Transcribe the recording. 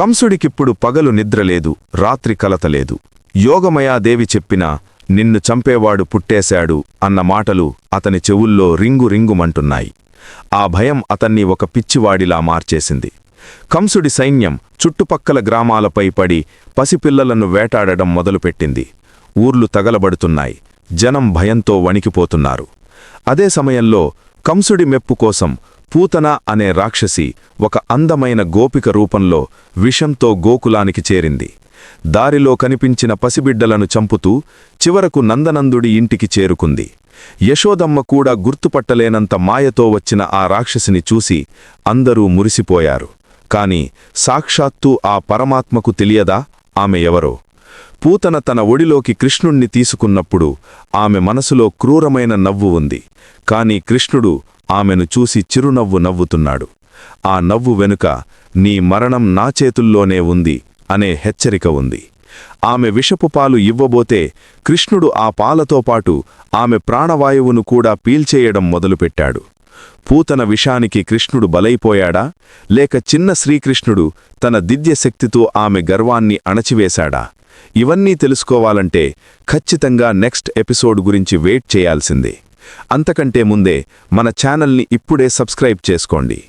కంసుడికిప్పుడు పగలు నిద్రలేదు, రాత్రి కలతలేదు. యోగమయాదేవి చెప్పినా నిన్ను చంపేవాడు పుట్టేశాడు అన్న మాటలు అతని చెవుల్లో రింగు రింగుమంటున్నాయి. ఆ భయం అతన్ని ఒక పిచ్చివాడిలా మార్చేసింది. కంసుడి సైన్యం చుట్టుపక్కల గ్రామాలపై పడి పసిపిల్లలను వేటాడడం మొదలుపెట్టింది. ఊర్లు తగలబడుతున్నాయి. జనం భయంతో వణికిపోతున్నారు. అదే సమయంలో కంసుడి మెప్పు కోసం పూతన అనే రాక్షసి ఒక అందమైన గోపిక రూపంలో విషంతో గోకులానికి చేరింది. దారిలో కనిపించిన పసిబిడ్డలను చంపుతూ చివరకు నందనందుడి ఇంటికి చేరుకుంది. యశోదమ్మ కూడా గుర్తుపట్టలేనంత మాయతో వచ్చిన ఆ రాక్షసిని చూసి అందరూ మురిసిపోయారు. కాని సాక్షాత్తూ ఆ పరమాత్మకు తెలియదా ఆమె ఎవరో? పూతన తన ఒడిలోకి కృష్ణుణ్ణి తీసుకున్నప్పుడు ఆమె మనసులో క్రూరమైన నవ్వు ఉంది. కాని కృష్ణుడు ఆమెను చూసి చిరునవ్వు నవ్వుతున్నాడు. ఆ నవ్వు వెనుక నీ మరణం నా చేతుల్లోనే ఉంది అనే హెచ్చరిక ఉంది. ఆమె విషపు పాలు ఇవ్వబోతే కృష్ణుడు ఆ పాలతో పాటు ఆమె ప్రాణవాయువును కూడా పీల్చేయడం మొదలుపెట్టాడు. పూతన విషానికి కృష్ణుడు బలైపోయాడా, లేక చిన్న శ్రీకృష్ణుడు తన దివ్యశక్తితో ఆమె గర్వాన్ని అణచివేశాడా? ఇవన్నీ తెలుసుకోవాలంటే ఖచ్చితంగా నెక్స్ట్ ఎపిసోడ్ గురించి వెయిట్ చేయాల్సిందే. అంతకంటే ముందే మన ఛానల్ని ఇప్పుడే సబ్స్క్రైబ్ చేసుకోండి.